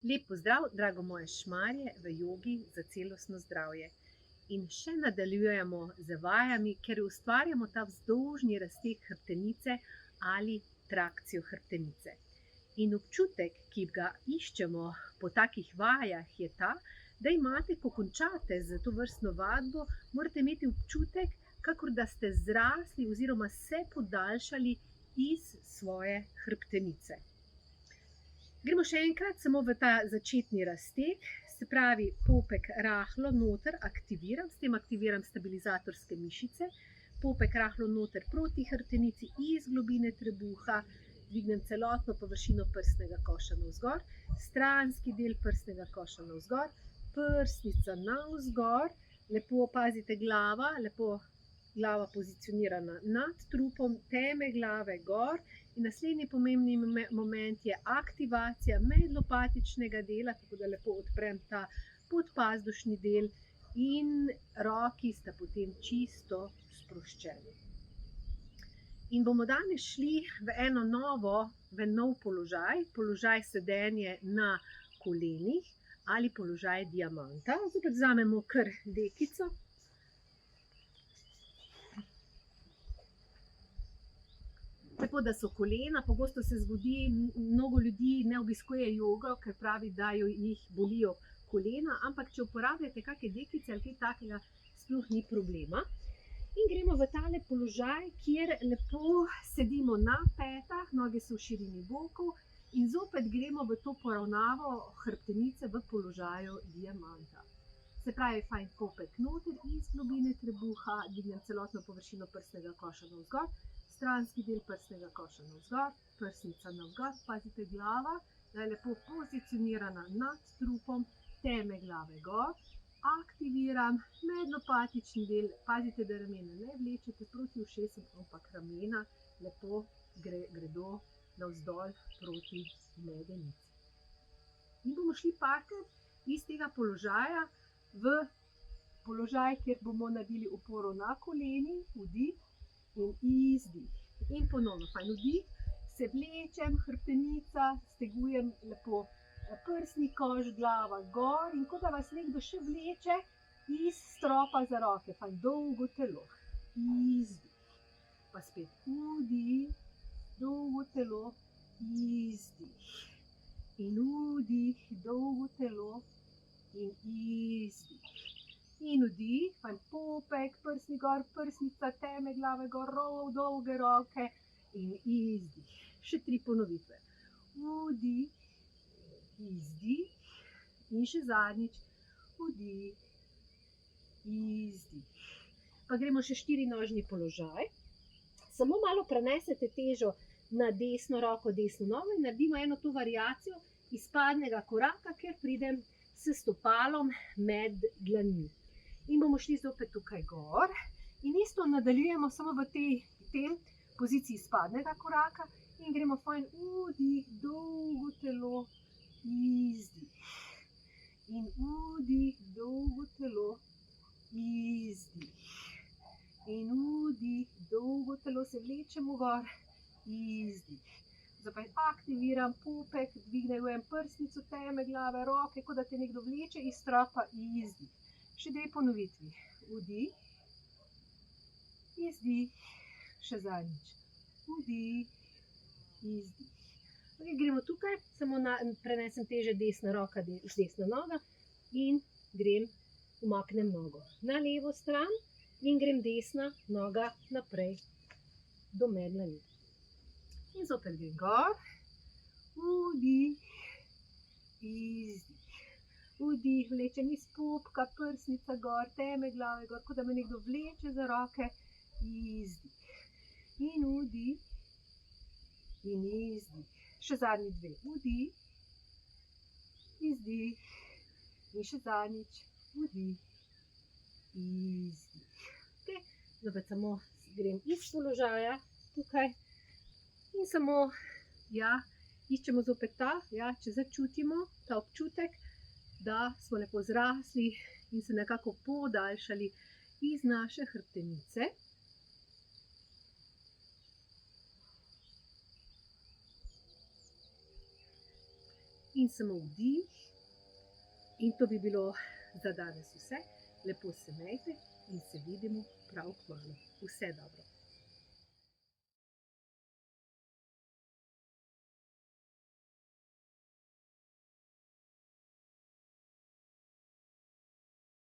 Lep pozdrav, drago moje šmarje v jogi za celostno zdravje. In še nadaljujemo z vajami, ker ustvarjamo ta vzdolžni razteg hrbtenice ali trakcijo hrbtenice. In občutek, ki ga iščemo po takih vajah, je ta, da imate, ko končate z tovrstno vadbo, morate imeti občutek, kakor da ste zrasli oziroma se podaljšali iz svoje hrbtenice. Gremo še enkrat samo v ta začetni razteg, se pravi popek rahlo noter aktiviram, s tem aktiviram stabilizatorske mišice, popek rahlo noter proti hrbtenici iz globine trebuha, dvignem celotno površino prsnega koša navzgor, stranski del prsnega koša navzgor, prsnica navzgor, lepo opazite glava, lepo glava pozicionirana nad trupom, teme glave gor in naslednji pomembni moment je aktivacija medlopatičnega dela, tako da lepo odprem ta podpazdušni del in roki sta potem čisto sproščeni. In bomo danes šli v nov položaj, položaj sedenje na kolenih ali položaj diamanta. Zopet vzamemo kar dekico. Tako da so kolena, pogosto se zgodi, mnogo ljudi ne obiskuje jogo, ker pravi, da jih bolijo kolena, ampak če uporabljate kakšne dekice ali kaj takega, sploh ni problema. In gremo v tale položaj, kjer lepo sedimo na petah, noge so v širini bokov in zopet gremo v to poravnavo hrbtenice v položaju diamanta. Se pravi, fajn popek noter iz globine trebuha, dvignem celotno površino prsnega koša navzgor, stranski del prsnega koša navzgor, prsnica navzgor, pazite glava, da je lepo pozicionirana nad trupom, teme glave gor, aktiviram medlopatični del, pazite, da ramena ne vlečete proti ušesom, ampak ramena lepo gredo navzdol proti medenici. In bomo šli parkrat iz tega položaja v položaj, kjer bomo naredili oporo na koleni, vdih, in izdih. In ponovno fajn vdih, se vlečem, hrbtenica, stegujem lepo prsni koš, glava gor in kot da vas nekdo še vleče iz stropa za roke. Fajn dolgo telo. Izdih. Pa spet vdih, dolgo telo, izdih. In vdih, dolgo telo in izdih. In vdih, fajn popek, prsni gor, prsnica, teme glave gor, dolge roke in izdih. Še 3 ponovitve. Vdih, izdih in še zadnjič. Vdih, izdih. Pa gremo še 4-nožni položaj. Samo malo prenesete težo na desno roko, desno nogo in naredimo eno to variacijo izpadnega koraka, kjer pridem s stopalom med dlanmi. In bomo šli zopet tukaj gor in isto nadaljujemo samo v tem poziciji izpadnega koraka in gremo fajn vdih, dolgo telo, izdih. In vdih, dolgo telo, izdih. In vdih, dolgo telo, se vlečemo gor, izdih. Zopet aktiviram popek, dvignem prsnico, teme glave, roke, kot da te nekdo vleče iz stropa, izdih. Še 2 ponovitvi. Vdih, izdih, še zadnjič. Vdih, izdih. Okay, gremo tukaj, samo prenesem teže desna roka, desna noga in umaknem nogo na levo stran in grem desna noga naprej do med dlani. In zopet grem gor, vdih, izdih. Vdih, vlečem iz popka, prsnica gor, teme glave gor, kot da me nekdo vleče za roke, izdih. In vdih, in izdih. Še zadnji 2. Vdih, izdih. In še zadnjič, vdih, izdih. Okay. Zopet samo grem iz položaja tukaj in samo, iščemo zopet če začutimo ta občutek, da smo lepo zrasli in se nekako podaljšali iz naše hrbtenice. in samo vdih. In to bi bilo za danes vse. Lepo se imejte in se vidimo prav kmalu. Vse dobro.